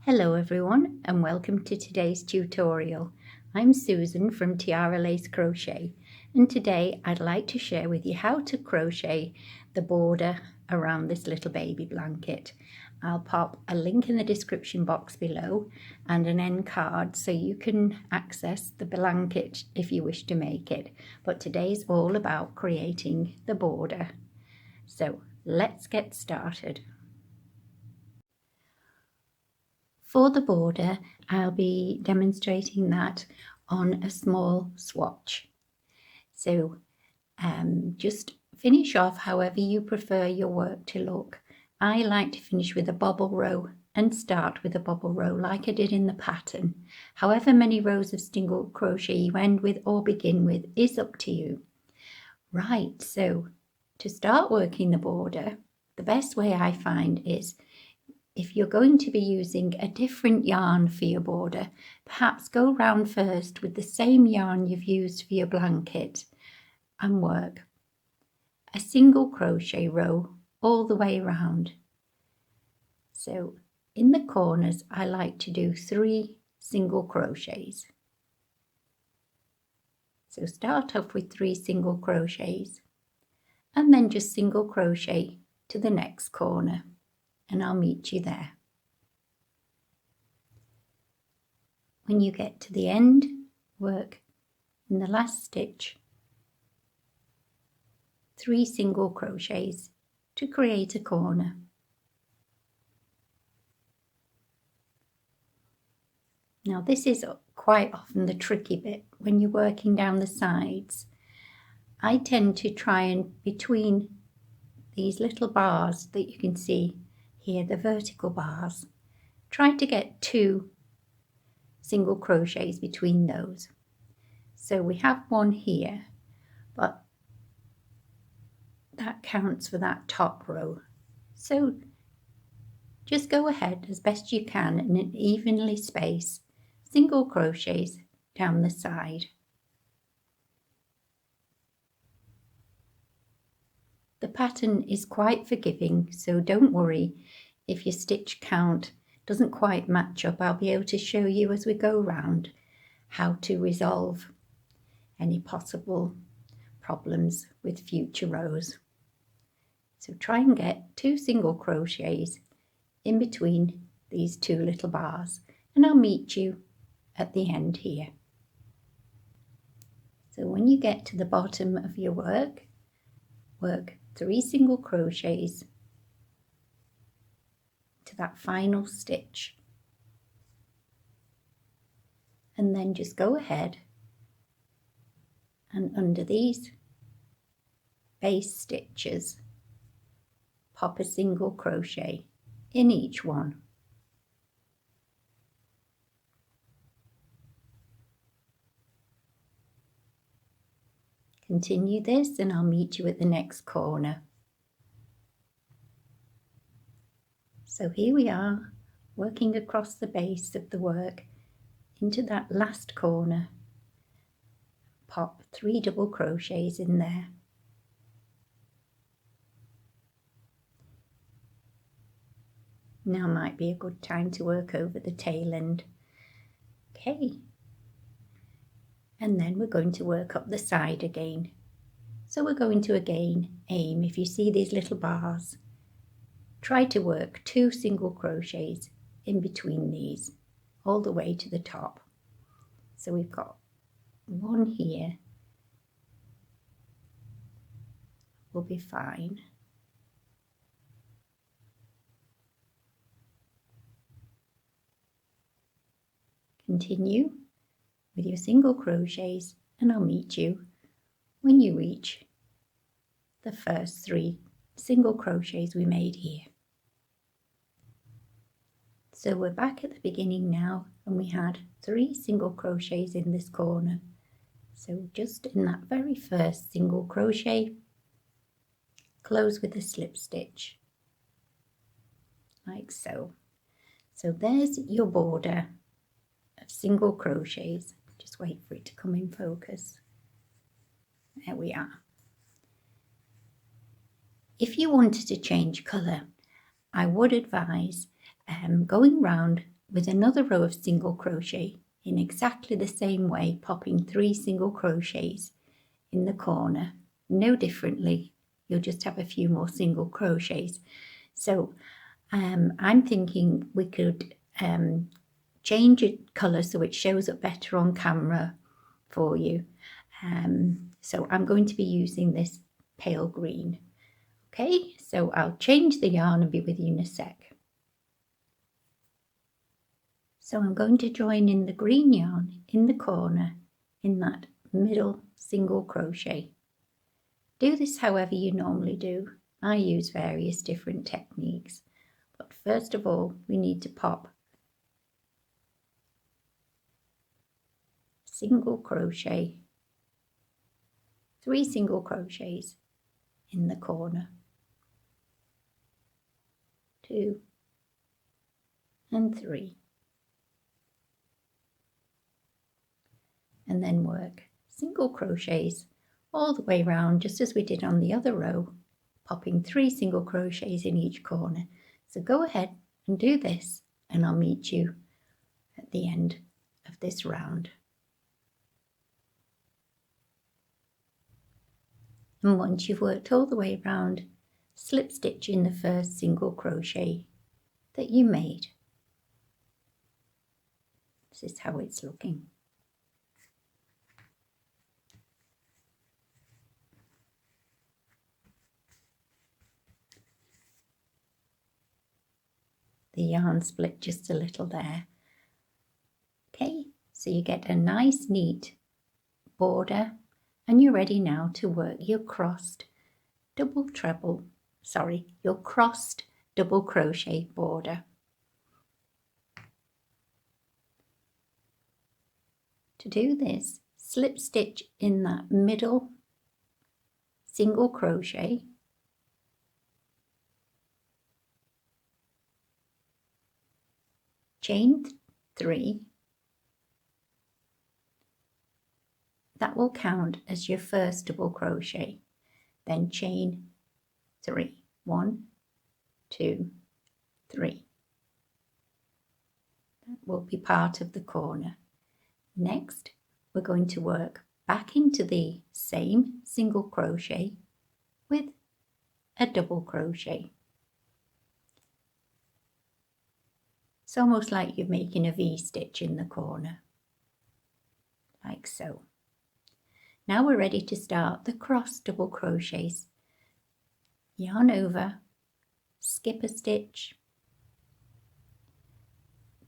Hello everyone and welcome to today's tutorial. I'm Susan from Tiara Lace Crochet and today I'd like to share with you how to crochet the border around this little baby blanket. I'll pop a link in the description box below and an end card so you can access the blanket if you wish to make it. But today's all about creating the border. So let's get started. For the border, I'll be demonstrating that on a small swatch. So just finish off however you prefer your work to look. I like to finish with a bobble row and start with a bobble row like I did in the pattern. However many rows of single crochet you end with or begin with is up to you. Right, so to start working the border, the best way I find is if you're going to be using a different yarn for your border, perhaps go round first with the same yarn you've used for your blanket and work a single crochet row all the way around. So in the corners, I like to do 3 single crochets. So start off with 3 single crochets and then just single crochet to the next corner. And I'll meet you there. When you get to the end, work in the last stitch 3 single crochets to create a corner. Now this is quite often the tricky bit when you're working down the sides. I tend to try and between these little bars that you can see here, the vertical bars, try to get 2 single crochets between those. So we have one here, but that counts for that top row. So just go ahead as best you can and evenly space single crochets down the side. The pattern is quite forgiving, so don't worry if your stitch count doesn't quite match up. I'll be able to show you as we go round how to resolve any possible problems with future rows. So try and get 2 single crochets in between these 2 little bars and I'll meet you at the end here. So when you get to the bottom of your work, work 3 single crochets to that final stitch and then just go ahead and under these base stitches pop a single crochet in each one. Continue this and I'll meet you at the next corner. So here we are, working across the base of the work into that last corner. Pop 3 double crochets in there. Now might be a good time to work over the tail end. Okay. And then we're going to work up the side again. So we're going to again aim, if you see these little bars, try to work 2 single crochets in between these all the way to the top. So we've got 1 here, will be fine. Continue with your single crochets and I'll meet you when you reach the first 3 single crochets we made here. So we're back at the beginning now and we had 3 single crochets in this corner. So just in that very first single crochet, close with a slip stitch like so. So there's your border of single crochets. Just wait for it to come in focus. There we are. If you wanted to change colour, I would advise going round with another row of single crochet in exactly the same way, popping 3 single crochets in the corner, no differently. You'll just have a few more single crochets. So I'm thinking we could change it colour so it shows up better on camera for you. So I'm going to be using this pale green. Okay, so I'll change the yarn and be with you in a sec. So I'm going to join in the green yarn in the corner in that middle single crochet. Do this however you normally do. I use various different techniques, but first of all we need to pop single crochet, 3 single crochets in the corner, 2 and 3, and then work single crochets all the way around just as we did on the other row, popping 3 single crochets in each corner. So go ahead and do this and I'll meet you at the end of this round. And once you've worked all the way around, slip stitch in the first single crochet that you made. This is how it's looking. The yarn split just a little there. Okay, so you get a nice neat border and you're ready now to work your crossed double crochet border. To do this, slip stitch in that middle single crochet, chain 3, that will count as your first double crochet, then chain 3, 1, 2, 3. That will be part of the corner. Next, we're going to work back into the same single crochet with a double crochet. It's almost like you're making a V-stitch in the corner, like so. Now we're ready to start the cross double crochets. Yarn over, skip a stitch,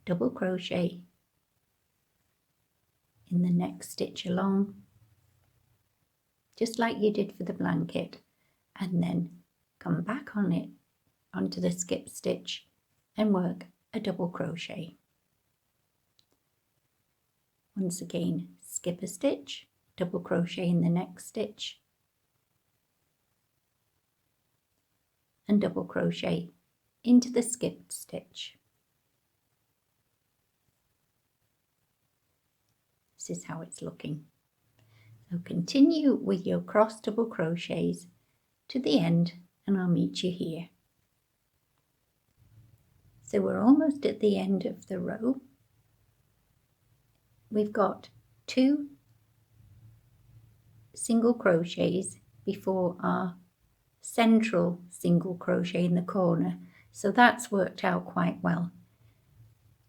double crochet in the next stitch along, just like you did for the blanket, and then come back on it onto the skip stitch and work a double crochet. Once again, skip a stitch, double crochet in the next stitch, and double crochet into the skipped stitch. This is how it's looking. So continue with your cross double crochets to the end and I'll meet you here. So we're almost at the end of the row. We've got 2 single crochets before our central single crochet in the corner, so that's worked out quite well.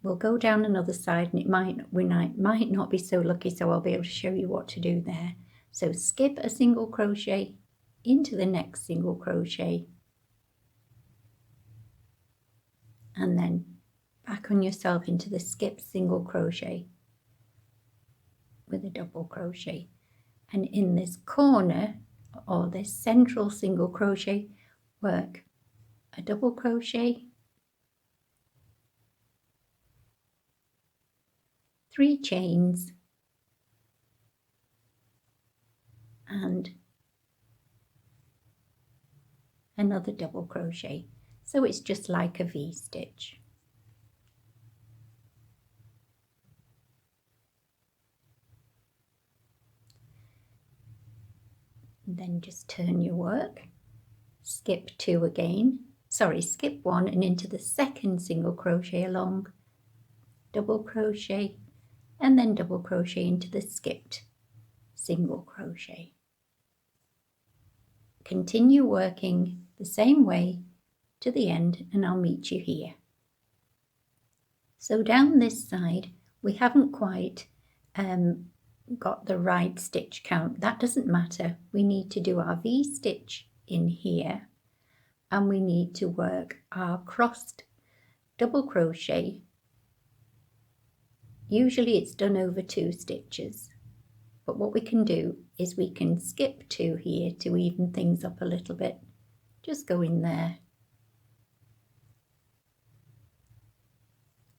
We'll go down another side and we might not be so lucky, so I'll be able to show you what to do there. So skip a single crochet into the next single crochet and then back on yourself into the skip single crochet with a double crochet, and in this corner or this central single crochet work a double crochet, 3 chains and another double crochet, so it's just like a V-stitch. Then just turn your work, skip 2 again, skip 1 and into the second single crochet along, double crochet, and then double crochet into the skipped single crochet. Continue working the same way to the end and I'll meet you here. So down this side we haven't quite got the right stitch count. That doesn't matter. We need to do our V-stitch in here and we need to work our crossed double crochet. Usually it's done over 2 stitches, but what we can do is we can skip 2 here to even things up a little bit. Just go in there,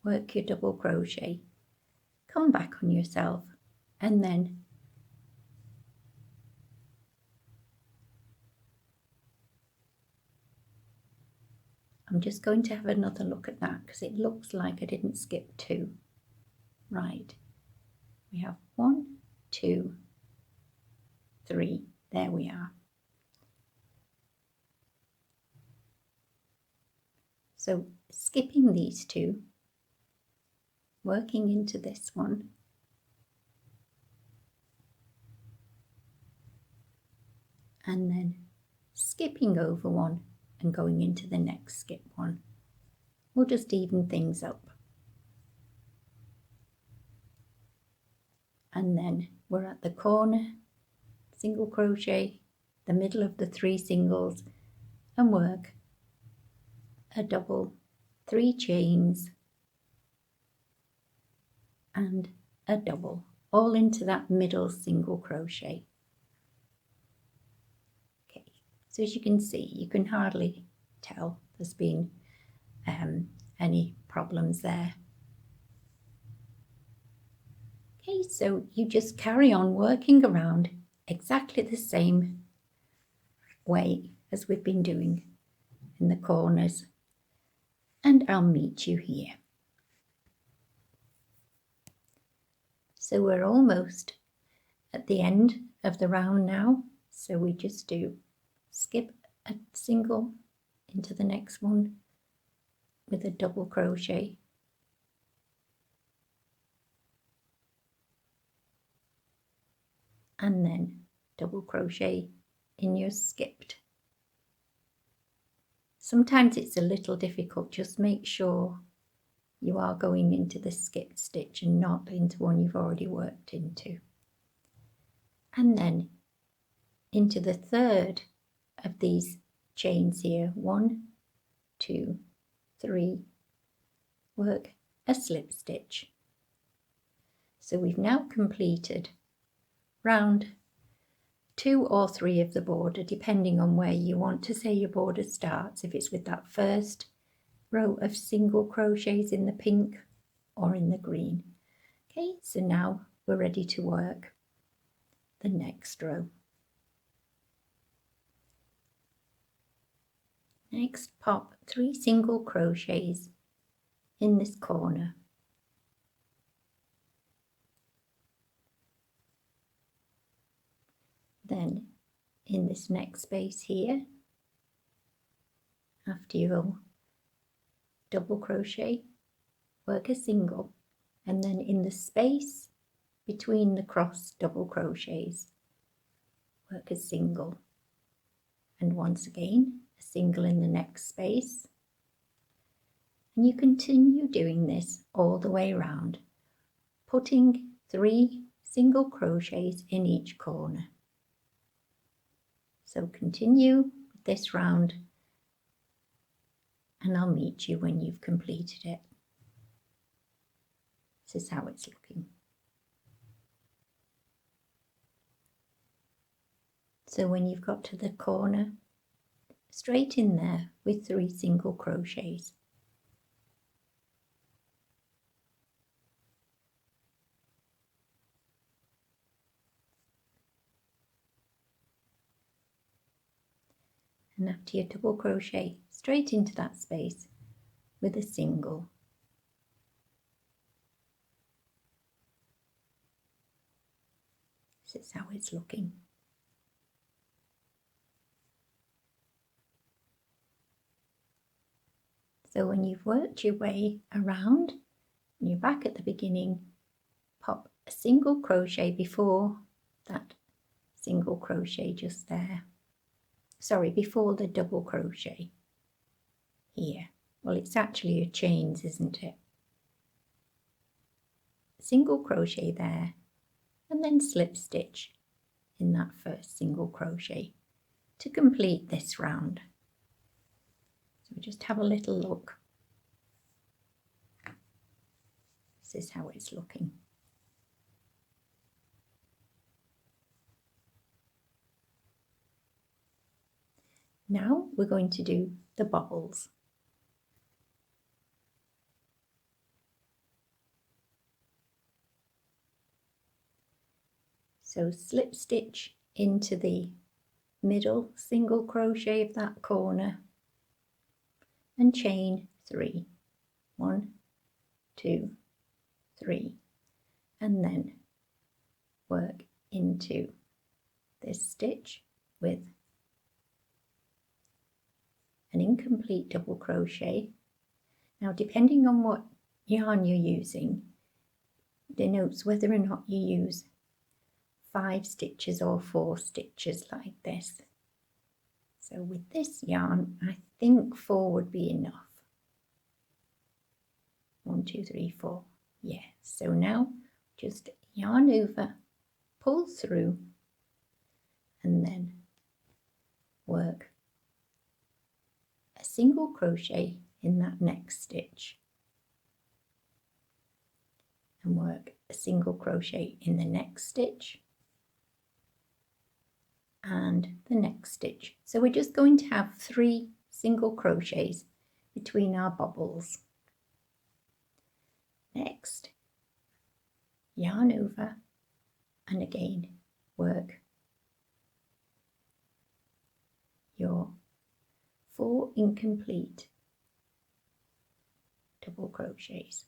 work your double crochet, come back on yourself, and then I'm just going to have another look at that because it looks like I didn't skip 2. Right, we have 1, 2, 3, there we are. So skipping these 2, working into this one, and then skipping over one and going into the next skip one. We'll just even things up. And then we're at the corner, single crochet, the middle of the 3 singles, and work a double, 3 chains and a double, all into that middle single crochet. Okay, so as you can see, you can hardly tell there's been any problems there. Okay, so you just carry on working around exactly the same way as we've been doing in the corners, and I'll meet you here. So we're almost at the end of the round now, so we just do skip a single into the next one with a double crochet, and then double crochet in your skipped. Sometimes it's a little difficult, just make sure you are going into the skipped stitch and not into one you've already worked into. And then into the third of these chains here, 1, 2, 3, work a slip stitch. So we've now completed round 2 or 3 of the border, depending on where you want to say your border starts, if it's with that first row of single crochets in the pink or in the green. Okay, so now we're ready to work the next row. Next, pop 3 single crochets in this corner. Then in this next space here, after you'll double crochet, work a single, and then in the space between the cross double crochets, work a single, and once again a single in the next space. And you continue doing this all the way around, putting 3 single crochets in each corner. So continue with this round and I'll meet you when you've completed it. This is how it's looking. So when you've got to the corner, straight in there with 3 single crochets. And after your double crochet, straight into that space with a single. This is how it's looking. So when you've worked your way around When you're back at the beginning, pop a single crochet before that single crochet just there. Sorry, before the double crochet here. Well, it's actually a chains, isn't it? Single crochet there, and then slip stitch in that first single crochet to complete this round. So just have a little look. This is how it's looking. Now we're going to do the bobbles. So slip stitch into the middle single crochet of that corner and chain 3. 1, 2, 3, and then work into this stitch with an incomplete double crochet. Now, depending on what yarn you're using, denotes whether or not you use 5 stitches or 4 stitches like this. So with this yarn, I think 4 would be enough. 1, 2, 3, 4. Yeah, so now just yarn over, pull through, and then work a single crochet in that next stitch, and work a single crochet in the next stitch and the next stitch. So we're just going to have 3 single crochets between our bobbles. Next, yarn over, and again work your 4 incomplete double crochets.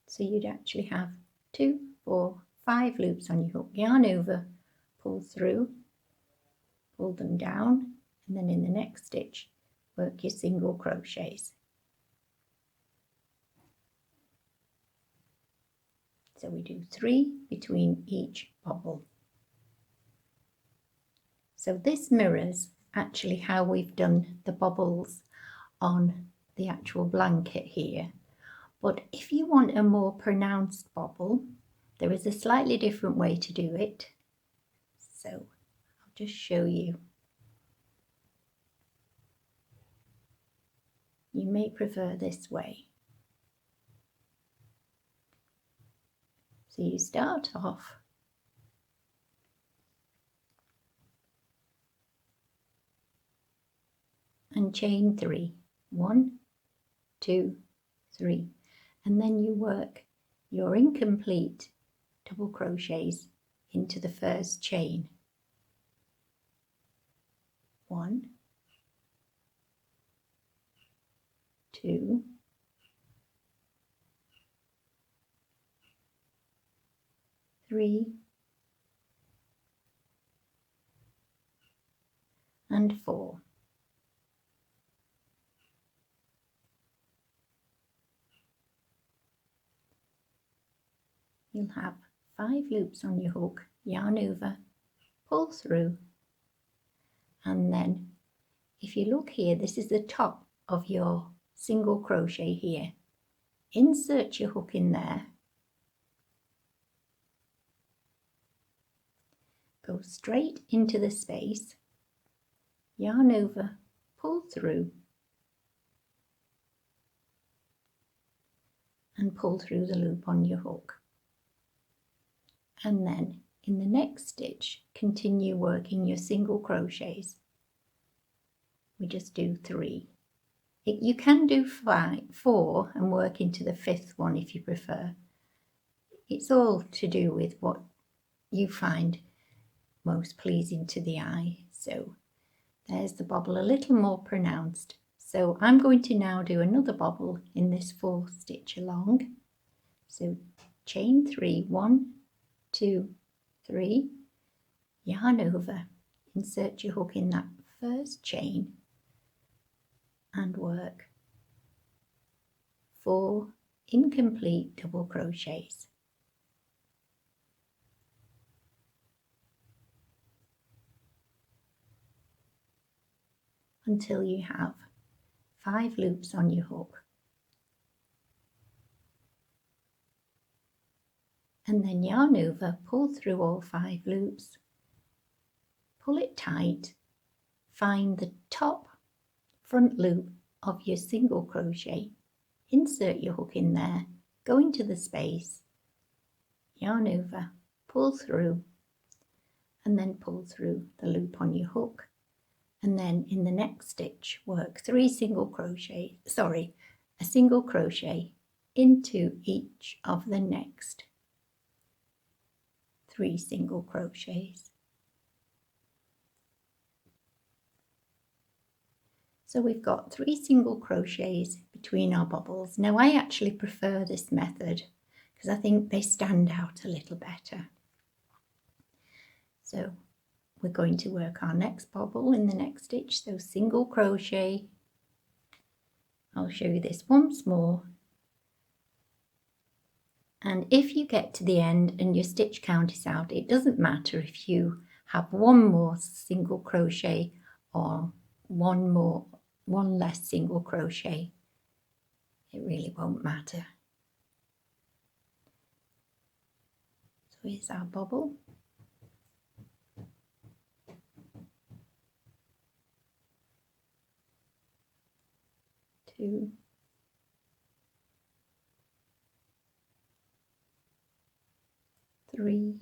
So you'd actually have 2, 4, 5 loops on your hook. Yarn over, pull through, pull them down, and then in the next stitch work your single crochets. So we do 3 between each bobble. So this mirrors actually how we've done the bobbles on the actual blanket here. But if you want a more pronounced bobble, there is a slightly different way to do it. So I'll just show you. You may prefer this way. So you start off and chain 3. 1, 2, 3. And then you work your incomplete double crochets into the first chain. 1, 2, 3, and 4. You'll have 5 loops on your hook, yarn over, pull through, and then if you look here, this is the top of your single crochet here. Insert your hook in there, go straight into the space, yarn over, pull through, and pull through the loop on your hook. And then in the next stitch, continue working your single crochets. We just do 3. You can do 4 and work into the 5th one if you prefer. It's all to do with what you find most pleasing to the eye. So there's the bobble a little more pronounced. So I'm going to now do another bobble in this 4th stitch along. So chain 3, 1, 2, 3, yarn over, insert your hook in that first chain, and work 4 incomplete double crochets. Until you have 5 loops on your hook. And then yarn over, pull through all 5 loops, pull it tight, find the top front loop of your single crochet, insert your hook in there, go into the space, yarn over, pull through, and then pull through the loop on your hook. And then in the next stitch work a single crochet into each of the next 3 single crochets. So we've got 3 single crochets between our bobbles. Now I actually prefer this method because I think they stand out a little better. So we're going to work our next bobble in the next stitch, so single crochet. I'll show you this once more. And if you get to the end and your stitch count is out, it doesn't matter if you have one more single crochet or one less single crochet. It really won't matter. So here's our bobble. 2, 3,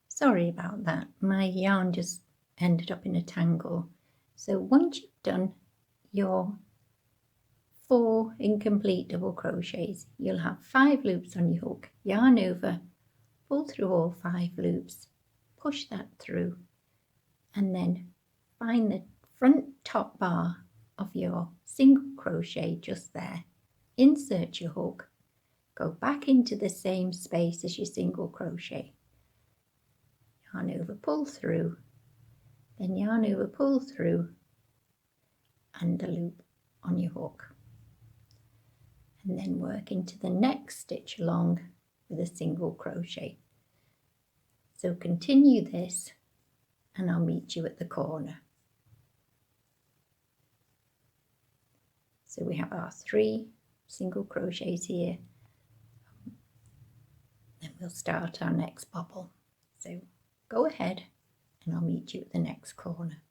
'Sorry about that, my yarn just ended up in a tangle. So once you've done your 4 incomplete double crochets, you'll have 5 loops on your hook, yarn over, pull through all 5 loops, push that through, and then find the front top bar of your single crochet just there, insert your hook, go back into the same space as your single crochet, yarn over, pull through, then yarn over, pull through, and a loop on your hook, and then work into the next stitch along with a single crochet. So continue this and I'll meet you at the corner. So we have our 3 single crochets here, then we'll start our next bobble. So go ahead and I'll meet you at the next corner.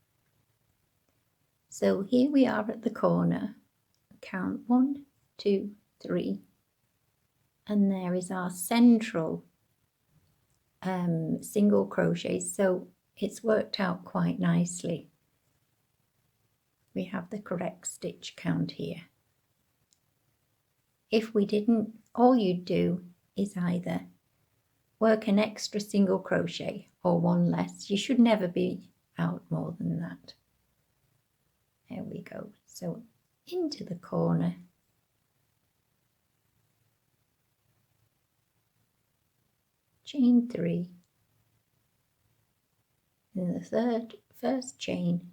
So here we are at the corner, count 1, 2, 3, and there is our central single crochet, so it's worked out quite nicely. We have the correct stitch count here. If we didn't, all you'd do is either work an extra single crochet or one less. You should never be out more than that. There we go. So into the corner, chain 3, in the first chain,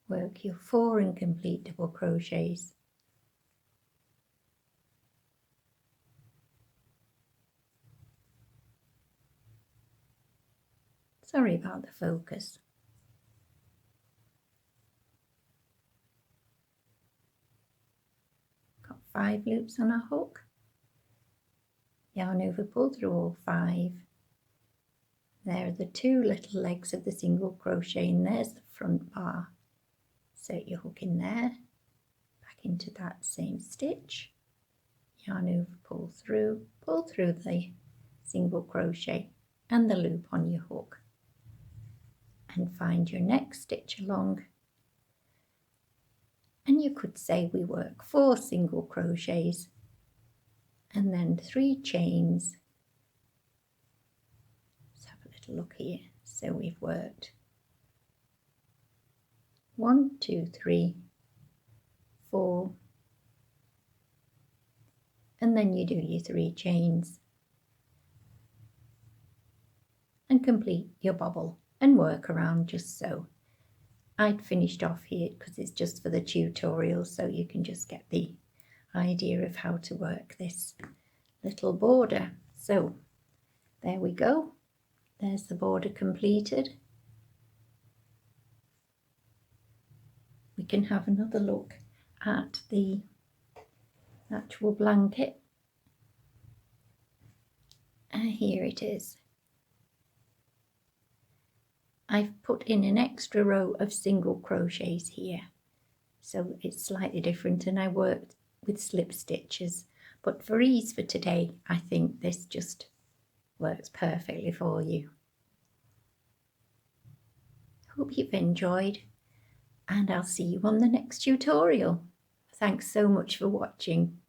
work your 4 incomplete double crochets, sorry about the focus, got 5 loops on our hook, yarn over, pull through all 5. There are the 2 little legs of the single crochet, and there's the front bar. Insert your hook in there, back into that same stitch, yarn over, pull through the single crochet and the loop on your hook, and find your next stitch along. And you could say we work 4 single crochets and then 3 chains. Let's have a little look here. So we've worked 1, 2, 3, 4, and then you do your 3 chains and complete your bobble and work around just so. I'd finished off here because it's just for the tutorial, so you can just get the idea of how to work this little border. So there we go, there's the border completed. We can have another look at the actual blanket. And here it is. I've put in an extra row of single crochets here, so it's slightly different, and I worked with slip stitches, but for ease for today I think this just works perfectly for you. Hope you've enjoyed, and I'll see you on the next tutorial. Thanks so much for watching.